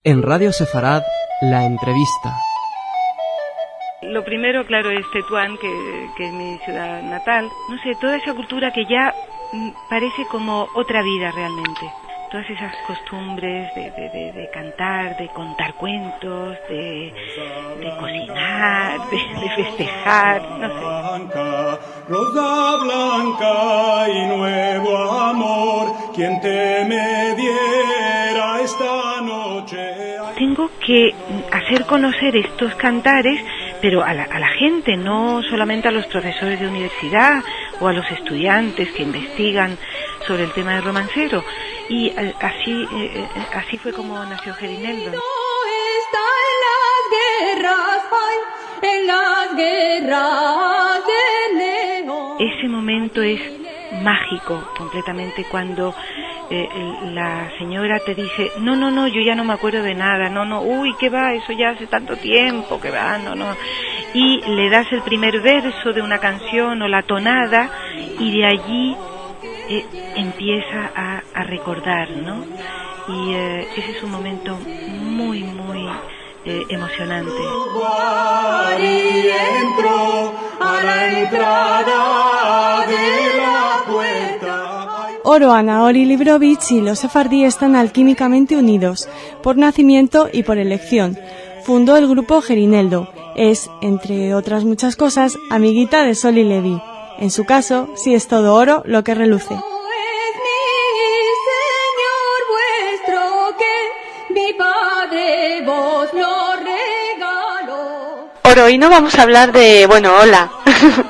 En Radio Sefarad, la entrevista. Lo primero, claro, es Tetuán, que es mi ciudad natal. No sé, toda esa cultura que ya parece como otra vida realmente. Todas esas costumbres de cantar, de contar cuentos, de cocinar, de festejar, no sé. Rosa blanca y nuevo amor, quien te me diera esta noche. Tengo que hacer conocer estos cantares, pero a la gente, no solamente a los profesores de universidad o a los estudiantes que investigan sobre el tema del romancero. Y así fue como nació Gerineldo. Está en las guerras de León. Ese momento es mágico completamente cuando la señora te dice, no, yo ya no me acuerdo de nada, uy, ¿qué va? Eso ya hace tanto tiempo, ¿qué va? No. Y le das el primer verso de una canción o la tonada y de allí empieza a recordar, ¿no? Y ese es un momento muy emocionante. Y entró a la entrada de la puerta. Oro, Naori Librovich y los sefardí están alquímicamente unidos, por nacimiento y por elección. Fundó el grupo Gerineldo. Es, entre otras muchas cosas, amiguita de Sol y Levi. En su caso, sí es todo oro lo que reluce. Es mi Señor vuestro que mi Padre vos lo regaló. Oro, hoy no vamos a hablar de... hola.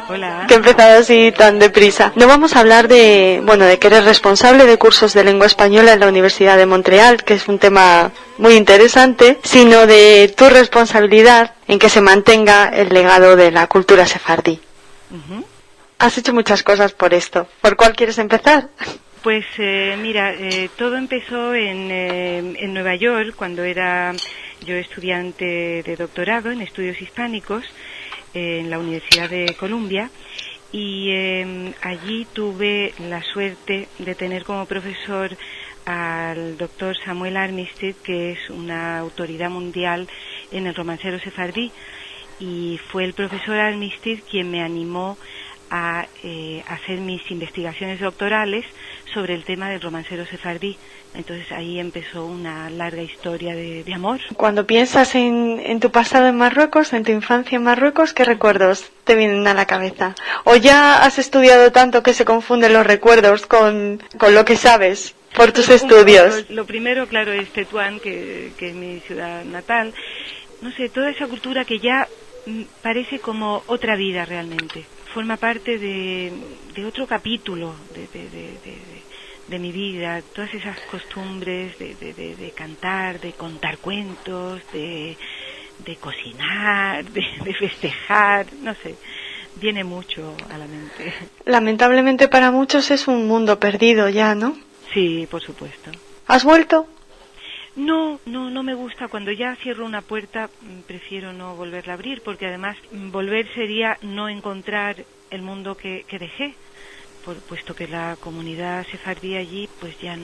Hola. Que he empezado así tan deprisa. No vamos a hablar de que eres responsable de cursos de lengua española en la Universidad de Montreal, que es un tema muy interesante, sino de tu responsabilidad en que se mantenga el legado de la cultura sefardí. Uh-huh. Has hecho muchas cosas por esto. ¿Por cuál quieres empezar? Pues mira, todo empezó en Nueva York, cuando era yo estudiante de doctorado en estudios hispánicos en la Universidad de Columbia, y allí tuve la suerte de tener como profesor al doctor Samuel Armistead, que es una autoridad mundial en el romancero sefardí, y fue el profesor Armistead quien me animó a hacer mis investigaciones doctorales sobre el tema del romancero sefardí. Entonces ahí empezó una larga historia de amor. Cuando piensas en tu pasado en Marruecos, en tu infancia en Marruecos, ¿qué recuerdos te vienen a la cabeza? ¿O ya has estudiado tanto que se confunden los recuerdos con lo que sabes por tus estudios? Lo primero, claro, es Tetuán, que es mi ciudad natal. No sé, toda esa cultura que ya parece como otra vida realmente. Forma parte de otro capítulo de mi vida, todas esas costumbres de cantar, de contar cuentos, de cocinar, de festejar, no sé, viene mucho a la mente. Lamentablemente para muchos es un mundo perdido ya, ¿no? Sí, por supuesto. ¿Has vuelto? No me gusta. Cuando ya cierro una puerta, prefiero no volverla a abrir, porque además volver sería no encontrar el mundo que dejé, puesto que la comunidad sefardí allí pues ya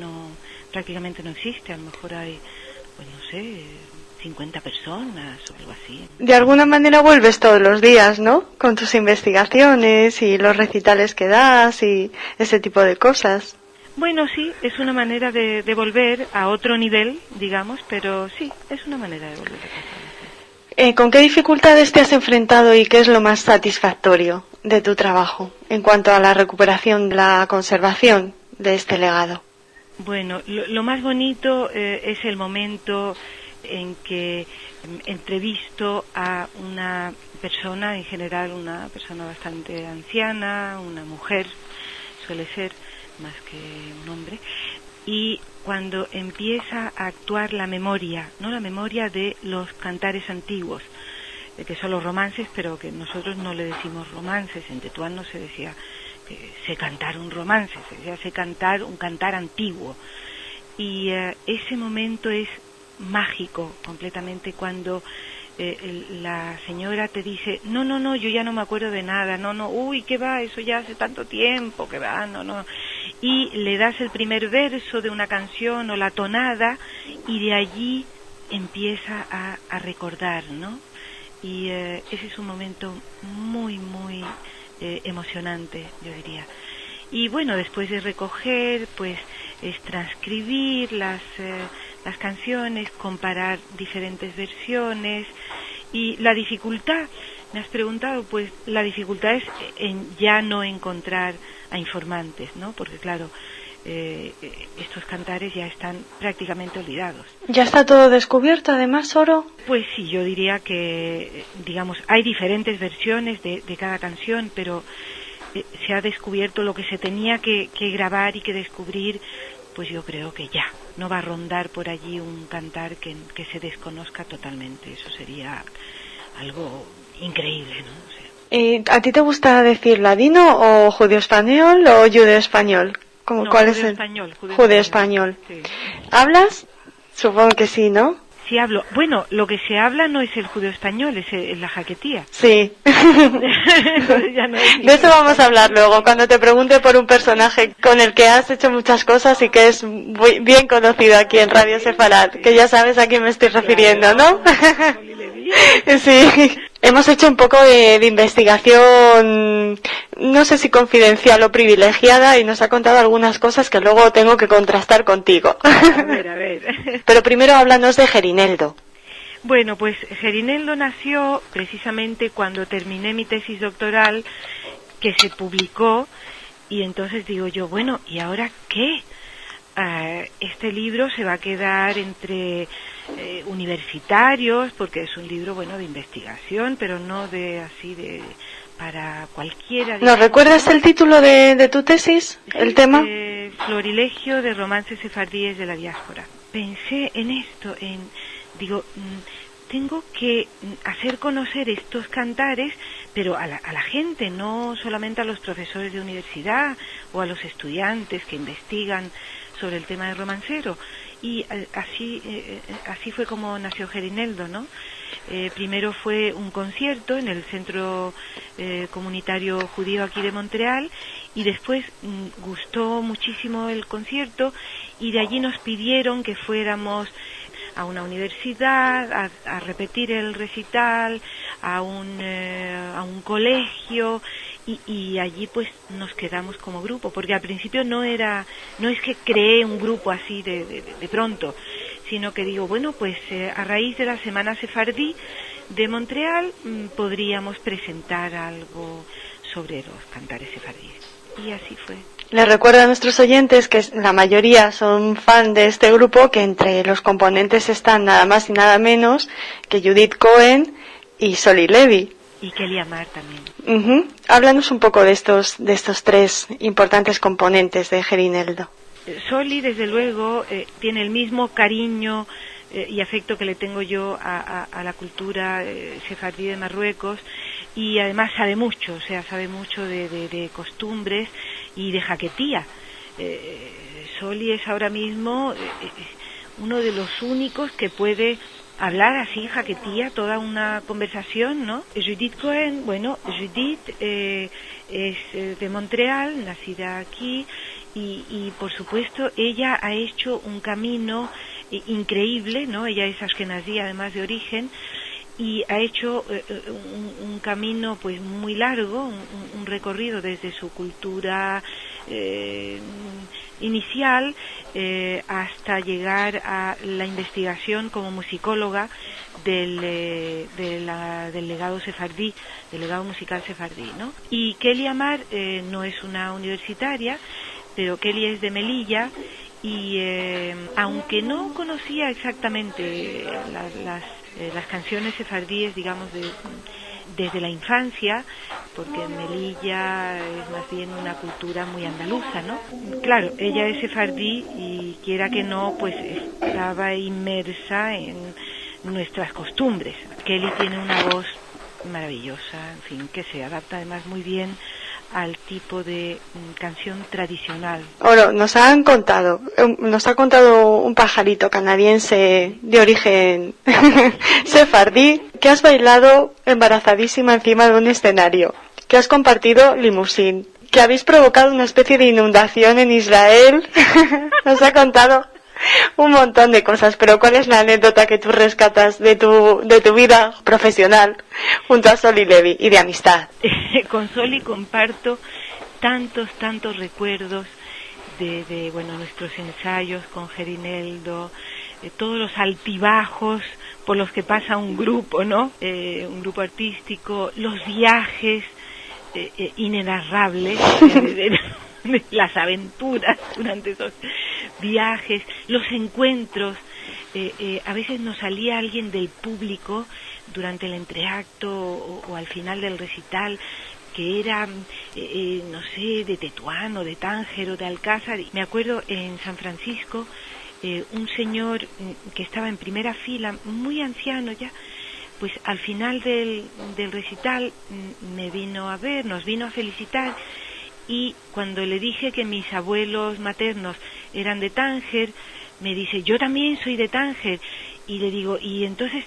prácticamente no existe. A lo mejor hay, 50 personas o algo así. De alguna manera vuelves todos los días, ¿no? Con tus investigaciones y los recitales que das y ese tipo de cosas. Bueno, sí, es una manera de volver a otro nivel, digamos, pero sí, es una manera de volver a casa. ¿Con qué dificultades te has enfrentado y qué es lo más satisfactorio de tu trabajo en cuanto a la recuperación, la conservación de este legado? Bueno, lo más bonito es el momento en que entrevisto a una persona, en general una persona bastante anciana, una mujer, suele ser más que un hombre, y cuando empieza a actuar la memoria, no la memoria de los cantares antiguos, que son los romances, pero que nosotros no le decimos romances. En Tetuán no se decía que se cantar un romance, se decía se cantar un cantar antiguo, y ese momento es mágico completamente cuando la señora te dice, no, yo ya no me acuerdo de nada, uy, ¿qué va? Eso ya hace tanto tiempo, ¿qué va? No. Y le das el primer verso de una canción o la tonada y de allí empieza a recordar, ¿no? Y ese es un momento muy, muy emocionante, yo diría. Y bueno, después de recoger, pues es transcribir las canciones, comparar diferentes versiones. Y la dificultad, me has preguntado, pues la dificultad es en ya no encontrar a informantes, ¿no? Porque claro, estos cantares ya están prácticamente olvidados. ¿Ya está todo descubierto además, Oro? Pues sí, yo diría que, digamos, hay diferentes versiones de cada canción, pero se ha descubierto lo que se tenía que grabar y que descubrir, pues yo creo que ya. No va a rondar por allí un cantar que se desconozca totalmente. Eso sería algo increíble, ¿no? O sea, ¿A ti te gusta decir ladino o judeo-español o judeo-español? No, ¿Cuál es el judeo-español? Sí. ¿Hablas? Supongo que sí, ¿no? Sí hablo. Bueno, lo que se habla no es el judeo-español, es la jaquetía. Sí. Ya no es de eso vamos a hablar luego, cuando te pregunte por un personaje con el que has hecho muchas cosas y que es muy bien conocido aquí en Radio Sefarad, que ya sabes a quién me estoy refiriendo, ¿no? Sí. Hemos hecho un poco de investigación, no sé si confidencial o privilegiada, y nos ha contado algunas cosas que luego tengo que contrastar contigo. A ver. Pero primero háblanos de Gerineldo. Bueno, pues Gerineldo nació precisamente cuando terminé mi tesis doctoral, que se publicó, y entonces digo yo, bueno, ¿y ahora qué? Este libro se va a quedar entre universitarios, porque es un libro, bueno, de investigación, pero no para cualquiera. ¿Nos recuerdas el título de tu tesis? Sí, ¿El tema? Florilegio de romances sefardíes de la diáspora. Pensé en esto, digo, tengo que hacer conocer estos cantares, pero a la gente, no solamente a los profesores de universidad o a los estudiantes que investigan sobre el tema del romancero. Y así fue como nació Gerineldo, ¿no? Primero fue un concierto en el Centro Comunitario Judío aquí de Montreal, y después gustó muchísimo el concierto, y de allí nos pidieron que fuéramos a una universidad a repetir el recital, a un colegio, y allí pues nos quedamos como grupo, porque al principio no es que creé un grupo así de pronto, sino que digo, bueno, pues a raíz de la Semana Sefardí de Montreal podríamos presentar algo sobre los cantares sefardíes, y así fue. Les recuerdo a nuestros oyentes que la mayoría son fan de este grupo, que entre los componentes están nada más y nada menos que Judith Cohen y Soli Levy. Y Kelly Amar también. Háblanos un poco de estos tres importantes componentes de Gerineldo. Soli, desde luego, tiene el mismo cariño y afecto que le tengo yo a la cultura sefardí de Marruecos, y además sabe mucho de costumbres y de jaquetía. Soli es ahora mismo uno de los únicos que puede hablar así jaquetía toda una conversación, ¿no? Judith Cohen, Judith es de Montreal, nacida aquí, y por supuesto ella ha hecho un camino increíble, ¿no? Ella es ashkenazí además de origen, y ha hecho un camino pues muy largo, un recorrido desde su cultura inicial hasta llegar a la investigación como musicóloga del legado sefardí, del legado musical sefardí, ¿no? Y Kelly Amar no es una universitaria, pero Kelly es de Melilla, y aunque no conocía exactamente las canciones sefardíes, digamos, desde la infancia, porque en Melilla es más bien una cultura muy andaluza, ¿no? Claro, ella es sefardí y quiera que no, pues estaba inmersa en nuestras costumbres. Kelly tiene una voz maravillosa, en fin, que se adapta además muy bien al tipo de canción tradicional. Ahora, nos ha contado un pajarito canadiense de origen sefardí que has bailado embarazadísima encima de un escenario, que has compartido limusín, que habéis provocado una especie de inundación en Israel. Nos ha contado. un montón de cosas, pero ¿cuál es la anécdota que tú rescatas de tu vida profesional junto a Sol y Levi y de amistad? Con Soli comparto tantos recuerdos de nuestros ensayos con Gerineldo, todos los altibajos por los que pasa un grupo, ¿no? Un grupo artístico, los viajes inenarrables, de las aventuras durante esos viajes, los encuentros. A veces nos salía alguien del público durante el entreacto o al final del recital que era, no sé, de Tetuán o de Tánger o de Alcázar. Me acuerdo en San Francisco, un señor que estaba en primera fila, muy anciano ya, pues al final del recital me vino a ver, nos vino a felicitar, y cuando le dije que mis abuelos maternos eran de Tánger, me dice, yo también soy de Tánger. Y le digo, y entonces,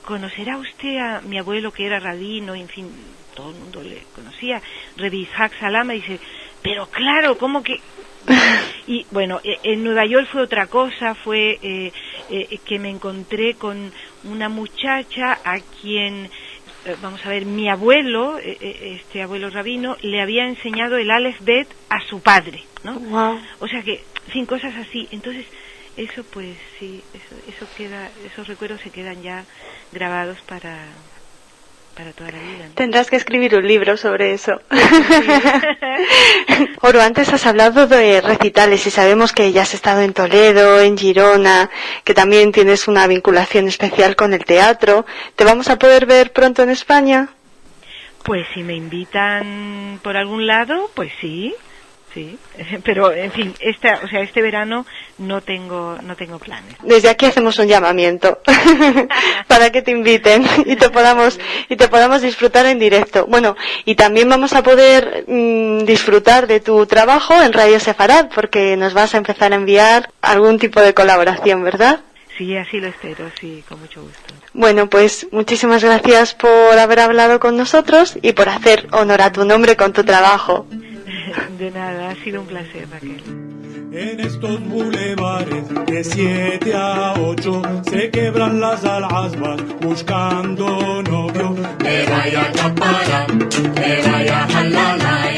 ¿conocerá usted a mi abuelo que era rabino? En fin, todo el mundo le conocía, Rebbe Yitzhak Salama. Dice, pero claro, ¿cómo que...? Y bueno, en Nueva York fue otra cosa, fue que me encontré con una muchacha a quien, vamos a ver, mi abuelo, este abuelo rabino, le había enseñado el Aleph Bet a su padre, ¿no? Wow. O sea que, en fin, cosas así. Entonces, eso pues sí, eso queda, esos recuerdos se quedan ya grabados para toda la vida, ¿no? Tendrás que escribir un libro sobre eso. Oro, antes has hablado de recitales y sabemos que ya has estado en Toledo, en Girona, que también tienes una vinculación especial con el teatro. ¿Te vamos a poder ver pronto en España? Pues si me invitan por algún lado, pues sí, pero en fin, este verano no tengo planes. Desde aquí hacemos un llamamiento para que te inviten y te podamos disfrutar en directo. Bueno, y también vamos a poder disfrutar de tu trabajo en Radio Sefarad, porque nos vas a empezar a enviar algún tipo de colaboración, ¿verdad? Sí, así lo espero, sí, con mucho gusto. Bueno, pues muchísimas gracias por haber hablado con nosotros y por hacer honor a tu nombre con tu trabajo. De nada, ha sido un placer, Raquel. En estos bulevares de 7 a 8 se quebran las alhazbas buscando novio. Me vaya a Capara, me vaya a Jalala,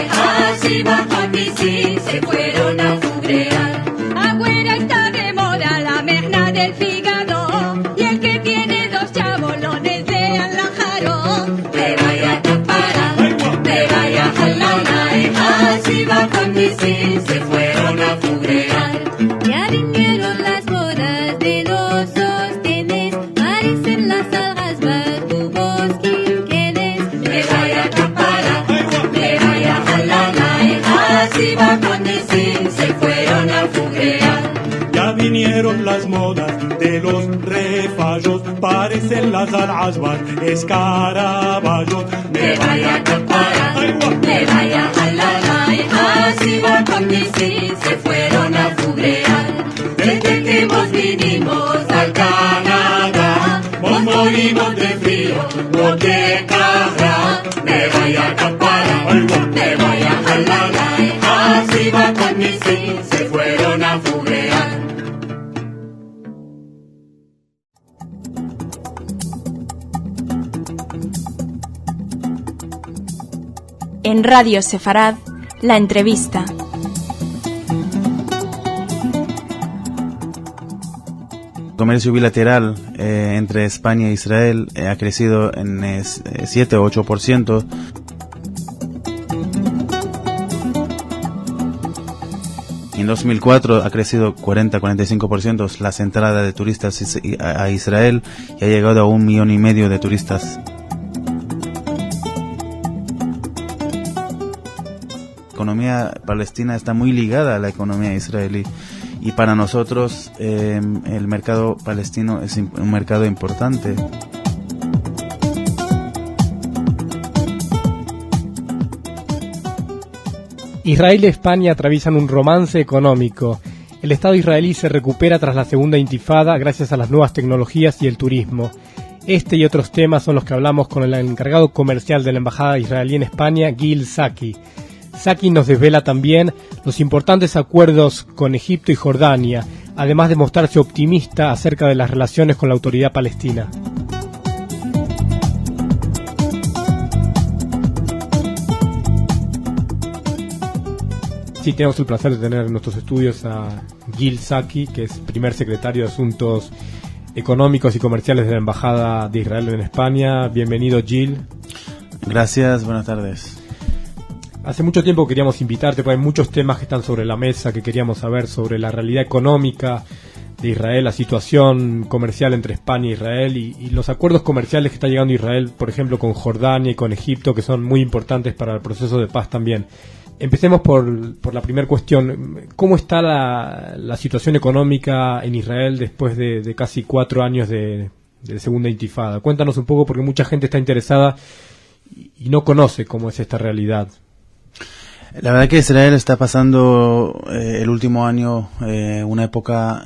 así bajo mi sí se fueron a fugrear. Agüera está de moda la merna del Fígado, y el que tiene 2 chabolones le han la jarón. Me vaya a Capara, me vaya a Jalala, así bajo mi sí se fueron a fugrear. Ya vinieron las bodas de los sostenes, parecen las alhazbas tubos quinquenes. Me vaya a Capara, me vaya a Jalala, así bajo mi sí se fueron a fugrear. Ya vinieron las modas de los refallos, parecen las alhazbas escaraballos. Me vaya a Capara, me vaya a Jalala, así bajo mi sí se fueron a fugrear. Desde que vos vinimos al Canadá, vos morimos de frío, no te cabra. Me vaya a Capara, me vaya a Jalala, así bajo mi sí se fueron a fugrear. En Radio Sefarad, la entrevista. El comercio bilateral entre España e Israel ha crecido en 7 o 8%. En 2004 ha crecido 40-45% las entradas de turistas a Israel y ha llegado a 1,5 millones de turistas. La economía palestina está muy ligada a la economía israelí y para nosotros el mercado palestino es un mercado importante. Israel y España atraviesan un romance económico. El Estado israelí se recupera tras la segunda intifada gracias a las nuevas tecnologías y el turismo. Este y otros temas son los que hablamos con el encargado comercial de la Embajada israelí en España, Gil Saki. Saki nos desvela también los importantes acuerdos con Egipto y Jordania, además de mostrarse optimista acerca de las relaciones con la autoridad palestina. Sí, tenemos el placer de tener en nuestros estudios a Gil Saki, que es primer secretario de Asuntos Económicos y Comerciales de la Embajada de Israel en España. Bienvenido, Gil. Gracias, buenas tardes. Hace mucho tiempo queríamos invitarte, porque hay muchos temas que están sobre la mesa que queríamos saber sobre la realidad económica de Israel, la situación comercial entre España e Israel y los acuerdos comerciales que está llegando Israel, por ejemplo, con Jordania y con Egipto, que son muy importantes para el proceso de paz también. Empecemos por la primera cuestión. ¿Cómo está la situación económica en Israel después de casi 4 años de segunda intifada? Cuéntanos un poco, porque mucha gente está interesada y no conoce cómo es esta realidad. La verdad que Israel está pasando el último año una época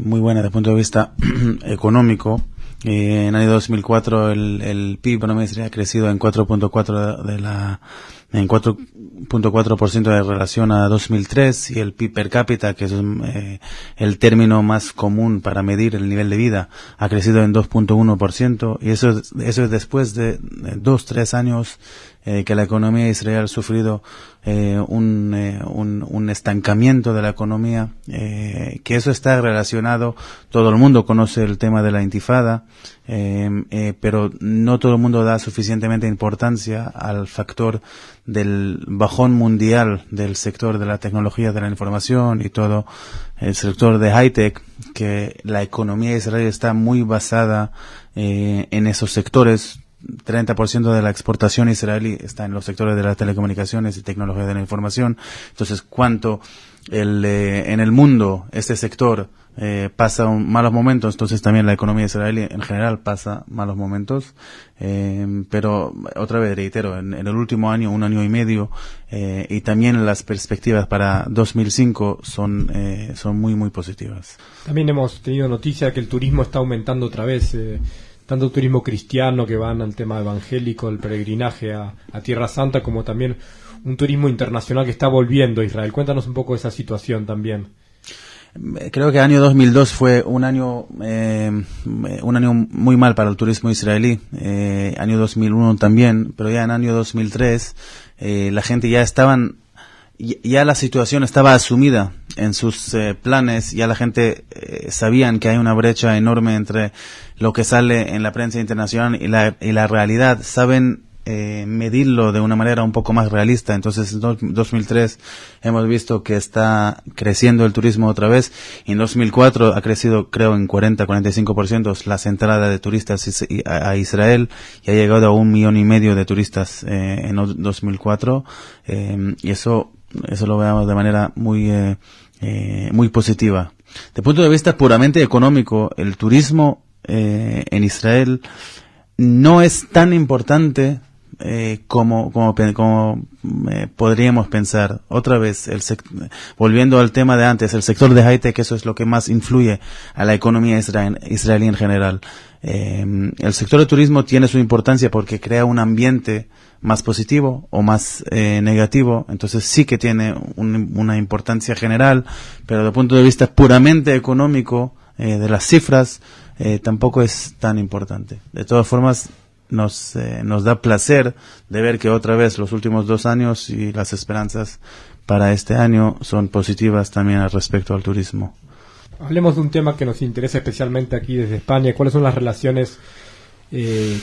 muy buena desde el punto de vista económico. En el año 2004 el PIB no ha crecido en 4.4% de relación a 2003, y el PIB per cápita, que es el término más común para medir el nivel de vida, ha crecido en 2.1%, y eso es después de 2-3 años que la economía de Israel ha sufrido un estancamiento de la economía, que eso está relacionado. Todo el mundo conoce el tema de la intifada, pero no todo el mundo da suficientemente importancia al factor del bajón mundial del sector de la tecnología de la información y todo el sector de high-tech, que la economía de Israel está muy basada en esos sectores. 30% de la exportación israelí está en los sectores de las telecomunicaciones y tecnología de la información. Entonces, cuanto en el mundo este sector pasa malos momentos, entonces también la economía israelí en general pasa malos momentos. Pero otra vez reitero, en el último año, 1 año y medio, y también las perspectivas para 2005 son muy muy positivas. También hemos tenido noticia de que el turismo está aumentando otra vez. Tanto turismo cristiano, que van al tema evangélico, el peregrinaje a Tierra Santa, como también un turismo internacional que está volviendo a Israel. Cuéntanos un poco de esa situación también. Creo que el año 2002 fue un año muy mal para el turismo israelí. Año 2001 también, pero ya en año 2003 la gente ya la situación estaba asumida en sus planes. Ya la gente sabían que hay una brecha enorme entre lo que sale en la prensa internacional y la realidad. Saben medirlo de una manera un poco más realista. Entonces en 2003 hemos visto que está creciendo el turismo otra vez, y en 2004 ha crecido, creo, en 40-45% las entradas de turistas a Israel, y ha llegado a 1,5 millones de turistas en 2004, y eso lo veamos de manera muy positiva. De punto de vista puramente económico, el turismo en Israel no es tan importante como podríamos pensar. Otra vez, volviendo al tema de antes, el sector de high-tech, eso es lo que más influye a la economía israelí en general. El sector de turismo tiene su importancia porque crea un ambiente más positivo o más negativo, entonces sí que tiene una importancia general, pero desde el punto de vista puramente económico, de las cifras, tampoco es tan importante. De todas formas, nos da placer de ver que otra vez los últimos 2 años y las esperanzas para este año son positivas también al respecto al turismo. Hablemos de un tema que nos interesa especialmente aquí desde España. ¿Cuáles son las relaciones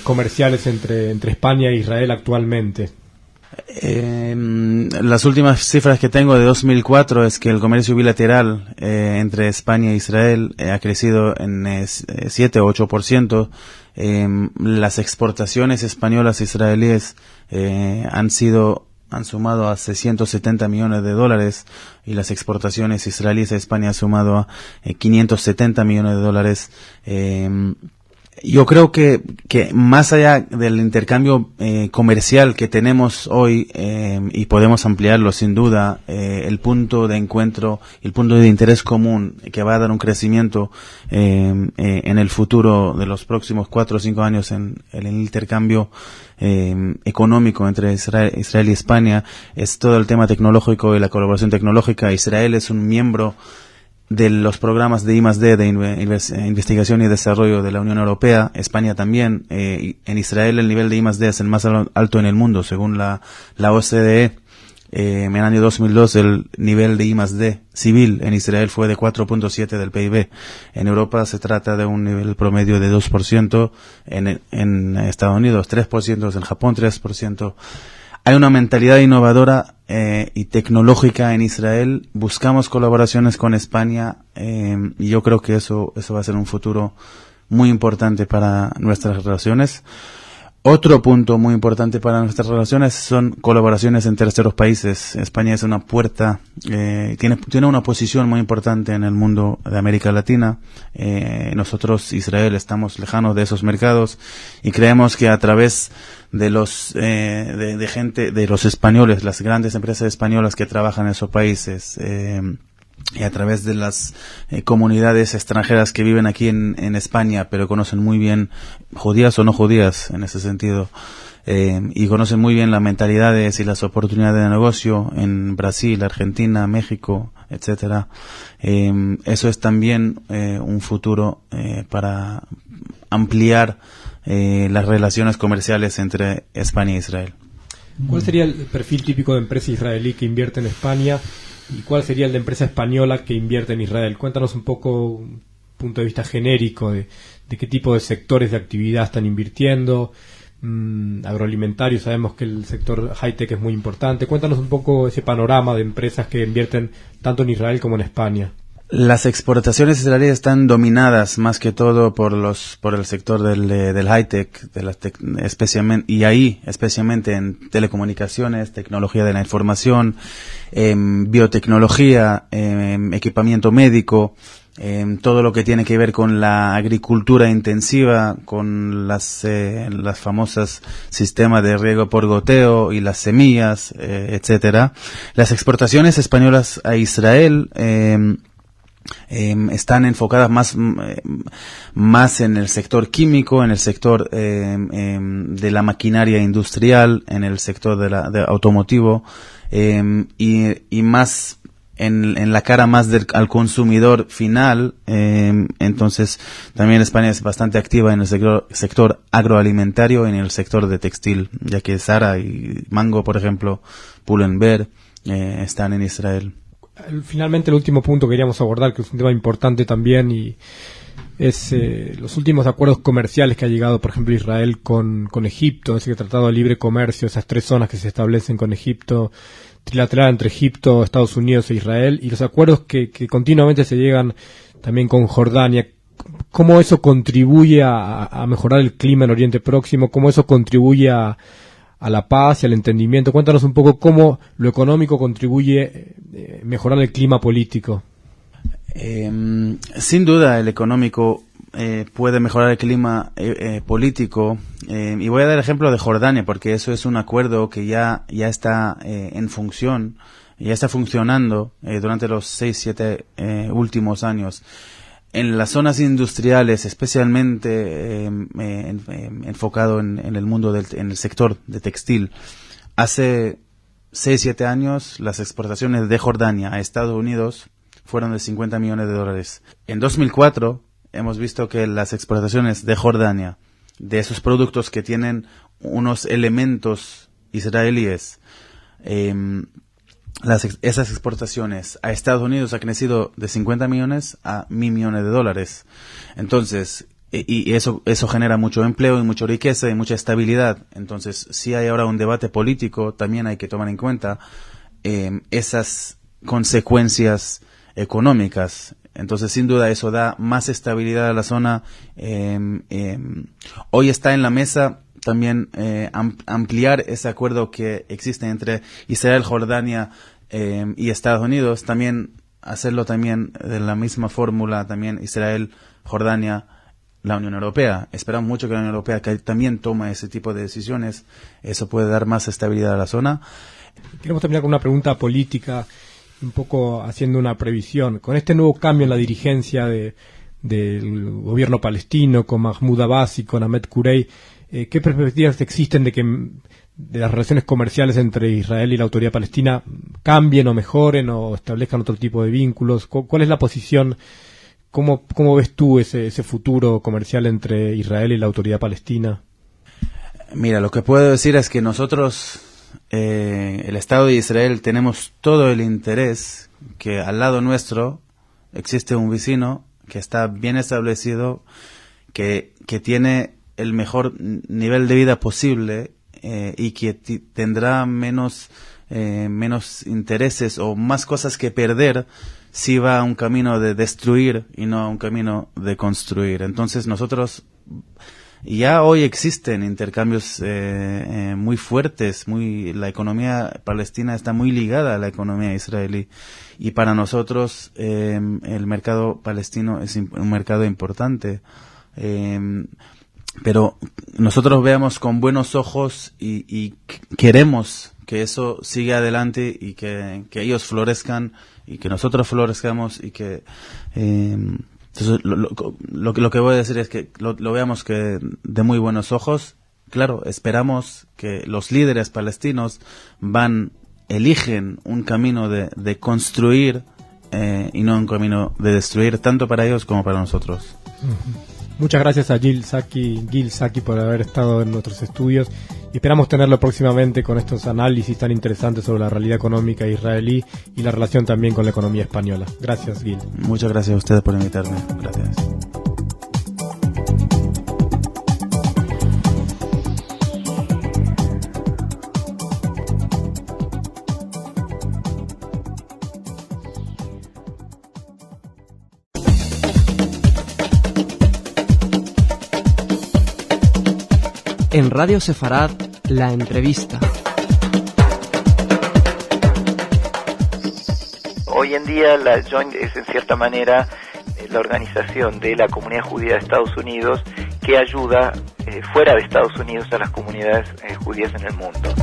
comerciales entre España e Israel actualmente? Las últimas cifras que tengo de 2004 es que el comercio bilateral entre España e Israel ha crecido en 7 o 8%. Las exportaciones españolas e israelíes han sumado a $670 millones, y las exportaciones israelíes a España han sumado a $570 millones. Yo creo que más allá del intercambio comercial que tenemos hoy, y podemos ampliarlo sin duda, el punto de encuentro, el punto de interés común que va a dar un crecimiento en el futuro de los próximos 4 o 5 años en el intercambio económico entre Israel y España, es todo el tema tecnológico y la colaboración tecnológica. Israel es un miembro de los programas de I+D, de investigación y desarrollo de la Unión Europea. España también. En Israel el nivel de I+D es el más alto en el mundo, según la OCDE. En el año 2002 el nivel de I+D civil en Israel fue de 4.7 del PIB. En Europa se trata de un nivel promedio de 2%, en Estados Unidos 3%, en Japón 3%. Hay una mentalidad innovadora y tecnológica en Israel. Buscamos colaboraciones con España, y yo creo que eso va a ser un futuro muy importante para nuestras relaciones. Otro punto muy importante para nuestras relaciones son colaboraciones en terceros países. España es una puerta, tiene una posición muy importante en el mundo de América Latina. Nosotros, Israel, estamos lejanos de esos mercados y creemos que a través de los de los españoles, las grandes empresas españolas que trabajan en esos países, y a través de las comunidades extranjeras que viven aquí en España, pero conocen muy bien, judías o no judías en ese sentido, y conocen muy bien las mentalidades y las oportunidades de negocio en Brasil, Argentina, México, etcétera. Eso es también un futuro para ampliar las relaciones comerciales entre España e Israel. ¿Cuál sería el perfil típico de empresa israelí que invierte en España? ¿Y cuál sería el de empresa española que invierte en Israel? Cuéntanos un poco, un punto de vista genérico de qué tipo de sectores de actividad están invirtiendo. Agroalimentario, sabemos que el sector high-tech es muy importante. Cuéntanos un poco ese panorama de empresas que invierten tanto en Israel como en España. Las exportaciones israelíes están dominadas más que todo por el sector del high-tech, especialmente en telecomunicaciones, tecnología de la información, biotecnología, equipamiento médico, todo lo que tiene que ver con la agricultura intensiva, con las famosas sistemas de riego por goteo y las semillas, etcétera. Las exportaciones españolas a Israel están enfocadas más en el sector químico, en el sector de la maquinaria industrial, en el sector de automotivo, y más en la cara más al consumidor final. Entonces también España es bastante activa en el sector agroalimentario y en el sector de textil, ya que Zara y Mango, por ejemplo, Pull&Bear, están en Israel. Finalmente, el último punto que queríamos abordar, que es un tema importante también, y es los últimos acuerdos comerciales que ha llegado, por ejemplo, Israel con Egipto, ese tratado de libre comercio, esas 3 zonas que se establecen con Egipto, trilateral entre Egipto, Estados Unidos e Israel, y los acuerdos que continuamente se llegan también con Jordania. ¿Cómo eso contribuye a mejorar el clima en Oriente Próximo? ¿Cómo eso contribuye a la paz y al entendimiento? Cuéntanos un poco cómo lo económico contribuye a mejorar el clima político. Sin duda el económico puede mejorar el clima político, y voy a dar el ejemplo de Jordania, porque eso es un acuerdo que ya está en función, ya está funcionando durante los 6-7 últimos años. En las zonas industriales, especialmente enfocado en el mundo en el sector de textil, hace 6-7 años las exportaciones de Jordania a Estados Unidos fueron de $50 millones. En 2004 hemos visto que las exportaciones de Jordania, de esos productos que tienen unos elementos israelíes, esas exportaciones a Estados Unidos ha crecido de 50 millones a $1.000 millones. Entonces, y eso genera mucho empleo y mucha riqueza y mucha estabilidad. Entonces, si hay ahora un debate político, también hay que tomar en cuenta esas consecuencias económicas. Entonces, sin duda, eso da más estabilidad a la zona. Hoy está en la mesa también ampliar ese acuerdo que existe entre Israel, Jordania y Estados Unidos, también hacerlo también de la misma fórmula, también Israel, Jordania la Unión Europea. Esperamos mucho que la Unión Europea que también tome ese tipo de decisiones. Eso puede dar más estabilidad a la zona. Queremos terminar con una pregunta política, un poco haciendo una previsión. Con este nuevo cambio en la dirigencia del gobierno palestino, con Mahmoud Abbas y con Ahmed Kurey, ¿qué perspectivas existen de las relaciones comerciales entre Israel y la autoridad palestina cambien o mejoren o establezcan otro tipo de vínculos? ¿Cuál es la posición? ¿Cómo ves tú ese futuro comercial entre Israel y la autoridad palestina? Mira, lo que puedo decir es que nosotros, el Estado de Israel, tenemos todo el interés que al lado nuestro existe un vecino que está bien establecido, que tiene el mejor nivel de vida posible y que tendrá menos intereses o más cosas que perder si va a un camino de destruir y no a un camino de construir. Entonces nosotros ya hoy existen intercambios muy fuertes, la economía palestina está muy ligada a la economía israelí y para nosotros el mercado palestino es un mercado importante. Pero nosotros veamos con buenos ojos y queremos que eso siga adelante y que ellos florezcan y que nosotros florezcamos y que entonces lo que voy a decir es que lo veamos que de muy buenos ojos. Claro, esperamos que los líderes palestinos eligen un camino de construir y no un camino de destruir, tanto para ellos como para nosotros. Muchas gracias a Gil Saki por haber estado en nuestros estudios y esperamos tenerlo próximamente con estos análisis tan interesantes sobre la realidad económica israelí y la relación también con la economía española. Gracias, Gil. Muchas gracias a ustedes por invitarme. Gracias. En Radio Sefarad, la entrevista. Hoy en día la Joint es en cierta manera la organización de la comunidad judía de Estados Unidos que ayuda fuera de Estados Unidos a las comunidades judías en el mundo.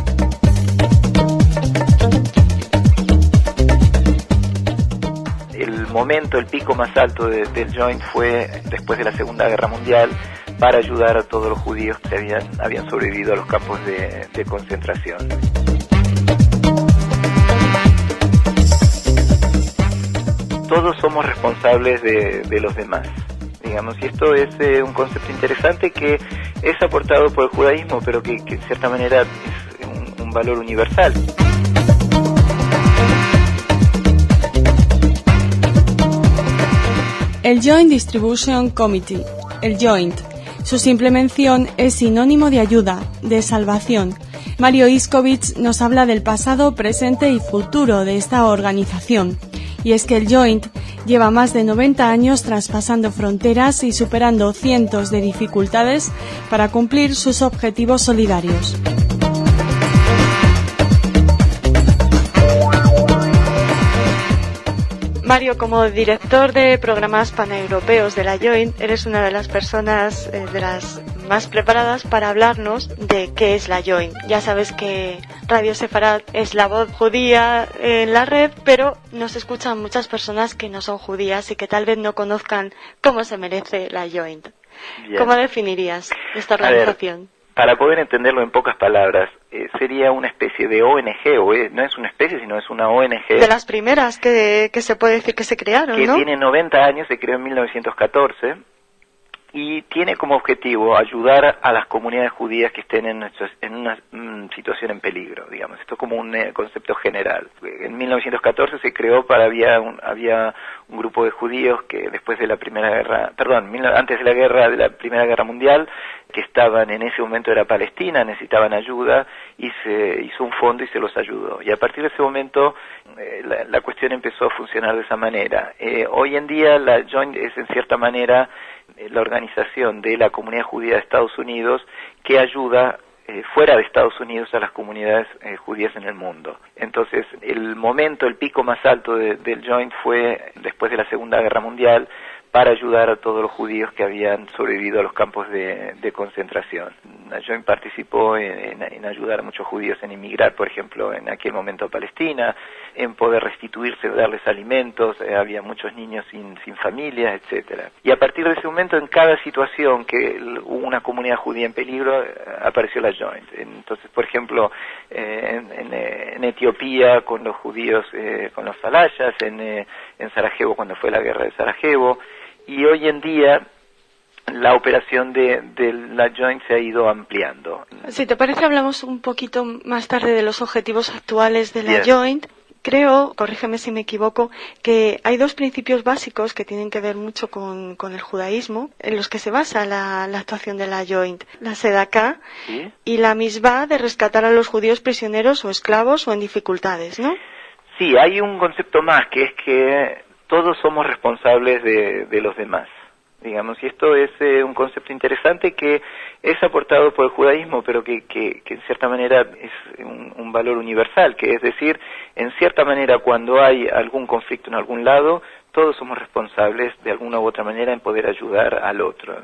El pico más alto del Joint fue después de la Segunda Guerra Mundial, para ayudar a todos los judíos que habían sobrevivido a los campos de concentración. Todos somos responsables de los demás, digamos, y esto es un concepto interesante que es aportado por el judaísmo, pero que en cierta manera es un valor universal. El Joint Distribution Committee, el Joint. Su simple mención es sinónimo de ayuda, de salvación. Mario Iskovich nos habla del pasado, presente y futuro de esta organización. Y es que el Joint lleva más de 90 años traspasando fronteras y superando cientos de dificultades para cumplir sus objetivos solidarios. Mario, como director de programas paneuropeos de la Joint, eres una de las personas de las más preparadas para hablarnos de qué es la Joint. Ya sabes que Radio Sefarad es la voz judía en la red, pero nos escuchan muchas personas que no son judías y que tal vez no conozcan cómo se merece la Joint. Bien. ¿Cómo definirías esta organización? Para poder entenderlo en pocas palabras, sería una especie de ONG, no es una especie, sino es una ONG. De las primeras que se puede decir que se crearon, que ¿no? Tiene 90 años, se creó en 1914, y tiene como objetivo ayudar a las comunidades judías que estén en una situación en peligro, digamos. Esto como un concepto general. En 1914 se creó había un grupo de judíos que después de la antes de la Primera Guerra Mundial, que estaban en ese momento era Palestina, necesitaban ayuda y se hizo un fondo y se los ayudó. Y a partir de ese momento la cuestión empezó a funcionar de esa manera. Hoy en día la Joint es en cierta manera la organización de la comunidad judía de Estados Unidos que ayuda fuera de Estados Unidos a las comunidades judías en el mundo. Entonces, el pico más alto del Joint fue después de la Segunda Guerra Mundial, para ayudar a todos los judíos que habían sobrevivido a los campos de concentración. La Joint participó en ayudar a muchos judíos en emigrar, por ejemplo, en aquel momento a Palestina, en poder restituirse, darles alimentos, había muchos niños sin familias, etcétera. Y a partir de ese momento, en cada situación que hubo una comunidad judía en peligro, apareció la Joint. Entonces, por ejemplo, en Etiopía con los judíos, con los falayas, en Sarajevo cuando fue la guerra de Sarajevo, y hoy en día la operación de la Joint se ha ido ampliando. Si te parece, hablamos un poquito más tarde de los objetivos actuales de la Bien. Joint. Creo, corrígeme si me equivoco, que hay dos principios básicos que tienen que ver mucho con el judaísmo, en los que se basa la actuación de la Joint. La Sedaká ¿Sí? y la Misbah de rescatar a los judíos prisioneros o esclavos o en dificultades, ¿no? Sí, hay un concepto más, que es que todos somos responsables de los demás, digamos, y esto es un concepto interesante que es aportado por el judaísmo, pero que en cierta manera es un valor universal, que es decir, en cierta manera cuando hay algún conflicto en algún lado, todos somos responsables de alguna u otra manera en poder ayudar al otro.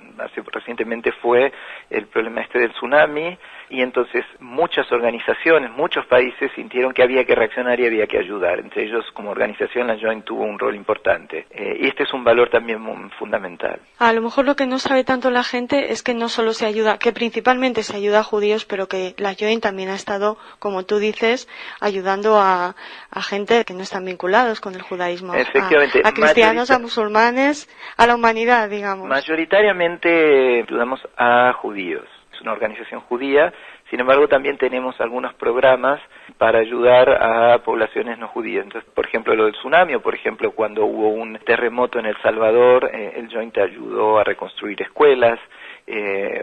Recientemente fue el problema del tsunami, y entonces muchas organizaciones, muchos países sintieron que había que reaccionar y había que ayudar. Entre ellos, como organización, la Joint tuvo un rol importante. Y este es un valor también muy fundamental. A lo mejor lo que no sabe tanto la gente es que no solo se ayuda, que principalmente se ayuda a judíos, pero que la Joint también ha estado, como tú dices, ayudando a gente que no están vinculados con el judaísmo. Efectivamente. A cristianos, a musulmanes, a la humanidad, digamos. Mayoritariamente ayudamos a judíos. Es una organización judía, sin embargo también tenemos algunos programas para ayudar a poblaciones no judías. Entonces, por ejemplo, lo del tsunami, o por ejemplo, cuando hubo un terremoto en El Salvador, el Joint ayudó a reconstruir escuelas,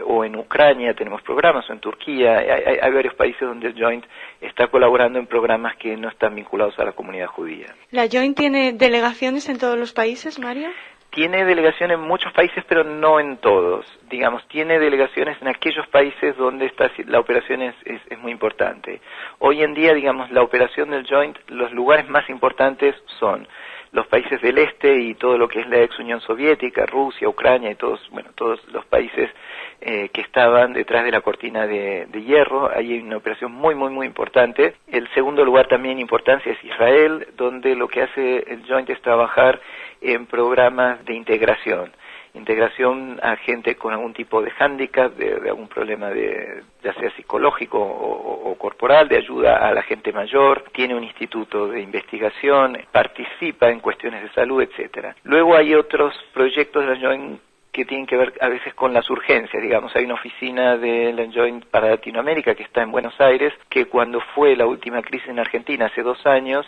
o en Ucrania tenemos programas, o en Turquía, hay varios países donde el Joint está colaborando en programas que no están vinculados a la comunidad judía. ¿La Joint tiene delegaciones en todos los países, Mario? Tiene delegación en muchos países, pero no en todos. Digamos, tiene delegaciones en aquellos países donde la operación es muy importante. Hoy en día, digamos, la operación del Joint, los lugares más importantes son los países del este y todo lo que es la ex Unión Soviética, Rusia, Ucrania y todos los países que estaban detrás de la cortina de hierro. Ahí hay una operación muy, muy, muy importante. El segundo lugar también en importancia es Israel, donde lo que hace el Joint es trabajar en programas de integración a gente con algún tipo de hándicap, de algún problema ya sea psicológico o corporal, de ayuda a la gente mayor, tiene un instituto de investigación, participa en cuestiones de salud, etcétera. Luego hay otros proyectos de la Joint que tienen que ver a veces con las urgencias, digamos, hay una oficina de la Joint para Latinoamérica que está en Buenos Aires, que cuando fue la última crisis en Argentina hace 2 años,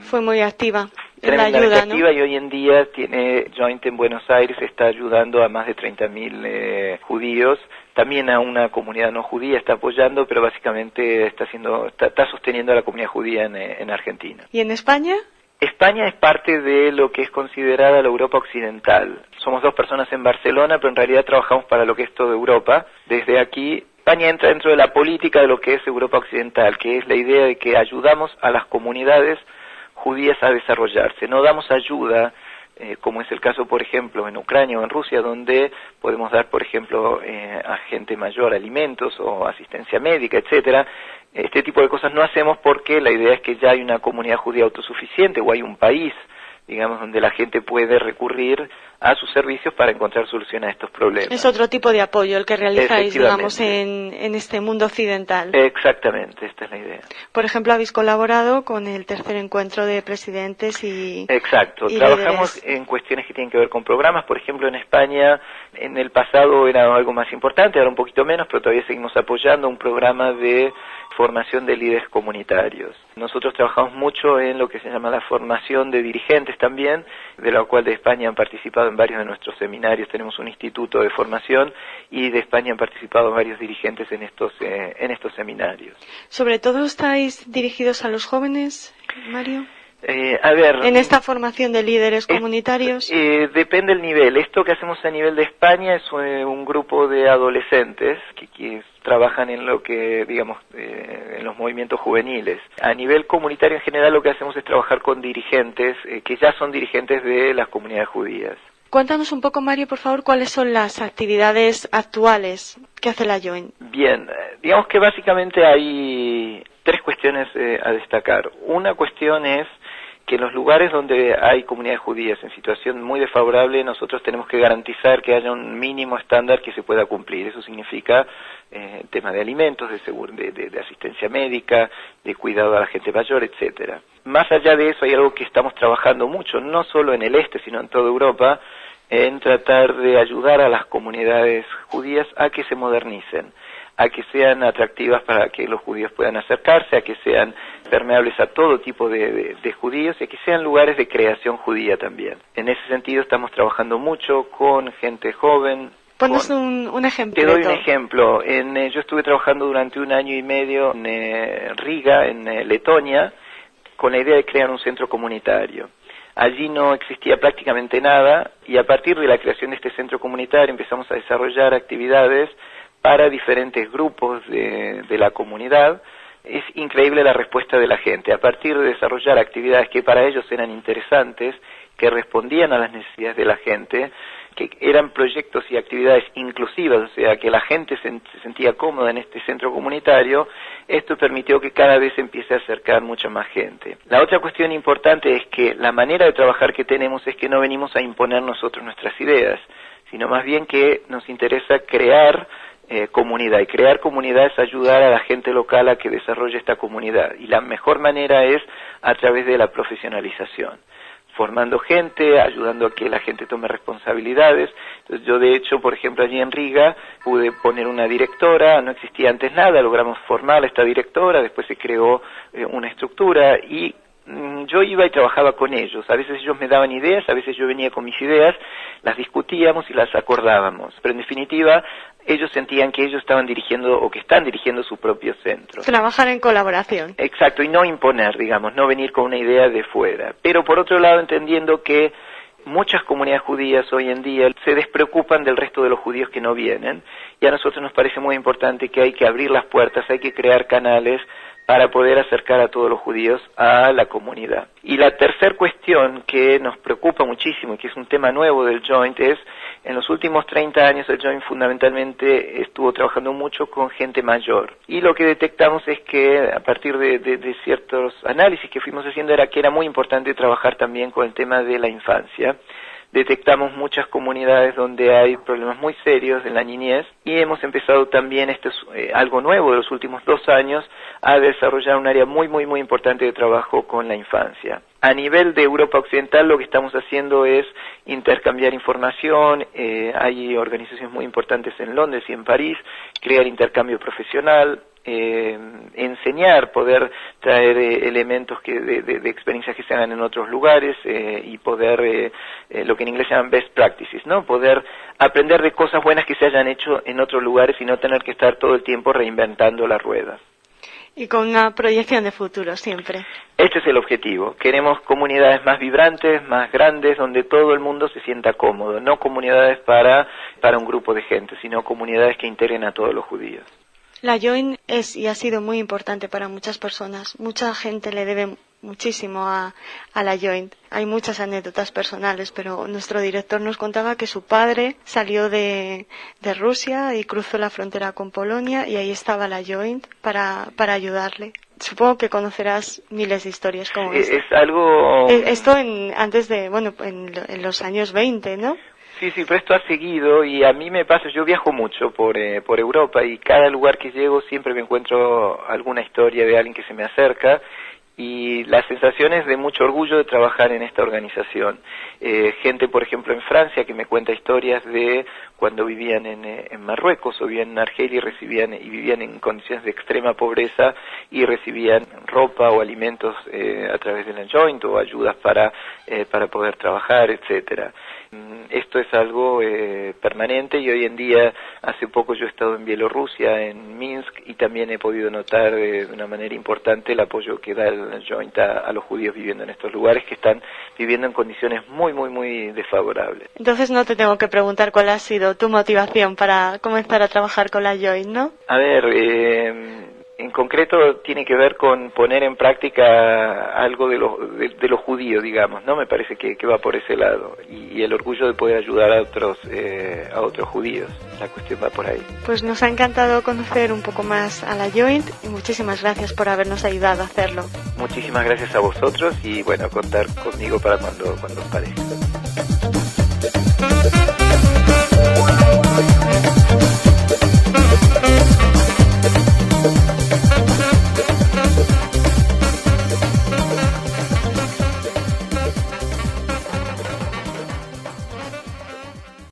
fue muy activa en la ayuda, activa, ¿no? Y hoy en día tiene Joint en Buenos Aires, está ayudando a más de 30.000 judíos, también a una comunidad no judía está apoyando, pero básicamente está sosteniendo a la comunidad judía en Argentina. ¿Y en España? España es parte de lo que es considerada la Europa occidental. Somos 2 personas en Barcelona, pero en realidad trabajamos para lo que es toda Europa. Desde aquí, España entra dentro de la política de lo que es Europa occidental, que es la idea de que ayudamos a las comunidades judías a desarrollarse. No damos ayuda, como es el caso, por ejemplo, en Ucrania o en Rusia, donde podemos dar, por ejemplo, a gente mayor alimentos o asistencia médica, etcétera. Este tipo de cosas no hacemos porque la idea es que ya hay una comunidad judía autosuficiente o hay un país, digamos, donde la gente puede recurrir a sus servicios para encontrar solución a estos problemas. Es otro tipo de apoyo el que realizáis, digamos, en este mundo occidental. Exactamente, esta es la idea. Por ejemplo, habéis colaborado con el tercer encuentro de presidentes y Exacto, y trabajamos líderes. en cuestiones que tienen que ver con programas. Por ejemplo, en España, en el pasado era algo más importante, ahora un poquito menos, pero todavía seguimos apoyando un programa de formación de líderes comunitarios. Nosotros trabajamos mucho en lo que se llama la formación de dirigentes también, de la cual de España han participado en varios de nuestros seminarios. Tenemos un instituto de formación y de España han participado varios dirigentes en estos seminarios. ¿Sobre todo estáis dirigidos a los jóvenes, Mario? A ver, en esta formación de líderes comunitarios. Depende del nivel. Esto que hacemos a nivel de España es un grupo de adolescentes que trabajan en lo que, digamos, en los movimientos juveniles. A nivel comunitario en general lo que hacemos es trabajar con dirigentes que ya son dirigentes de las comunidades judías. Cuéntanos un poco, Mario, por favor, cuáles son las actividades actuales que hace la Joint. Bien, digamos que básicamente hay 3 cuestiones a destacar. Una cuestión es que en los lugares donde hay comunidades judías en situación muy desfavorable, nosotros tenemos que garantizar que haya un mínimo estándar que se pueda cumplir. Eso significa tema de alimentos, de asistencia médica, de cuidado a la gente mayor, etcétera. Más allá de eso, hay algo que estamos trabajando mucho, no solo en el este, sino en toda Europa, en tratar de ayudar a las comunidades judías a que se modernicen, a que sean atractivas para que los judíos puedan acercarse, a que sean permeables a todo tipo de judíos y a que sean lugares de creación judía también. En ese sentido estamos trabajando mucho con gente joven. Ponos un ejemplo. Te doy un ejemplo. Yo estuve trabajando durante 1 año y medio en Riga, en Letonia, con la idea de crear un centro comunitario. Allí no existía prácticamente nada y a partir de la creación de este centro comunitario empezamos a desarrollar actividades para diferentes grupos de la comunidad. Es increíble la respuesta de la gente. A partir de desarrollar actividades que para ellos eran interesantes, que respondían a las necesidades de la gente, que eran proyectos y actividades inclusivas, o sea, que la gente se sentía cómoda en este centro comunitario, esto permitió que cada vez se empiece a acercar mucha más gente. La otra cuestión importante es que la manera de trabajar que tenemos es que no venimos a imponer nosotros nuestras ideas, sino más bien que nos interesa crear comunidad, y crear comunidad es ayudar a la gente local a que desarrolle esta comunidad, y la mejor manera es a través de la profesionalización, formando gente, ayudando a que la gente tome responsabilidades. Entonces yo de hecho, por ejemplo, allí en Riga pude poner una directora, no existía antes nada, logramos formar a esta directora, después se creó una estructura y yo iba y trabajaba con ellos. A veces ellos me daban ideas, a veces yo venía con mis ideas, las discutíamos y las acordábamos. Pero en definitiva, ellos sentían que ellos estaban dirigiendo o que están dirigiendo su propio centro. Trabajar en colaboración. Exacto, y no imponer, digamos, no venir con una idea de fuera. Pero por otro lado, entendiendo que muchas comunidades judías hoy en día se despreocupan del resto de los judíos que no vienen, y a nosotros nos parece muy importante que hay que abrir las puertas, hay que crear canales para poder acercar a todos los judíos a la comunidad. Y la tercera cuestión que nos preocupa muchísimo y que es un tema nuevo del Joint es, en los últimos 30 años el Joint fundamentalmente estuvo trabajando mucho con gente mayor. Y lo que detectamos es que a partir de ciertos análisis que fuimos haciendo era que era muy importante trabajar también con el tema de la infancia. Detectamos muchas comunidades donde hay problemas muy serios en la niñez y hemos empezado también, esto es algo nuevo de los últimos 2 años, a desarrollar un área muy importante de trabajo con la infancia. A nivel de Europa Occidental lo que estamos haciendo es intercambiar información, hay organizaciones muy importantes en Londres y en París, crear intercambio profesional, enseñar, poder traer elementos de experiencias que se hagan en otros lugares y poder, lo que en inglés llaman best practices, ¿no? Poder aprender de cosas buenas que se hayan hecho en otros lugares y no tener que estar todo el tiempo reinventando la rueda. Y con una proyección de futuro siempre. Este es el objetivo. Queremos comunidades más vibrantes, más grandes, donde todo el mundo se sienta cómodo. No comunidades para un grupo de gente, sino comunidades que integren a todos los judíos. La Joint es y ha sido muy importante para muchas personas. Mucha gente le debe muchísimo a la Joint. Hay muchas anécdotas personales, pero nuestro director nos contaba que su padre salió de Rusia y cruzó la frontera con Polonia y ahí estaba la Joint para ayudarle. Supongo que conocerás miles de historias como esta. Es algo... Esto en los años 20, ¿no? Sí, pero esto ha seguido y a mí me pasa, yo viajo mucho por Europa y cada lugar que llego siempre me encuentro alguna historia de alguien que se me acerca y la sensación es de mucho orgullo de trabajar en esta organización. Gente, por ejemplo, en Francia que me cuenta historias de cuando vivían en Marruecos o vivían en Argelia y vivían en condiciones de extrema pobreza y recibían ropa o alimentos a través de la Joint o ayudas para poder trabajar, etcétera. Esto es algo permanente y hoy en día, hace poco yo he estado en Bielorrusia, en Minsk, y también he podido notar de una manera importante el apoyo que da el Joint a los judíos viviendo en estos lugares que están viviendo en condiciones muy desfavorables. Entonces no te tengo que preguntar cuál ha sido tu motivación para comenzar a trabajar con la Joint, ¿no? A ver, en concreto tiene que ver con poner en práctica algo de lo judío, digamos, ¿no? Me parece que va por ese lado, y el orgullo de poder ayudar a otros judíos. La cuestión va por ahí. Pues nos ha encantado conocer un poco más a la Joint y muchísimas gracias por habernos ayudado a hacerlo. Muchísimas gracias a vosotros y bueno, contar conmigo para cuando os parezca.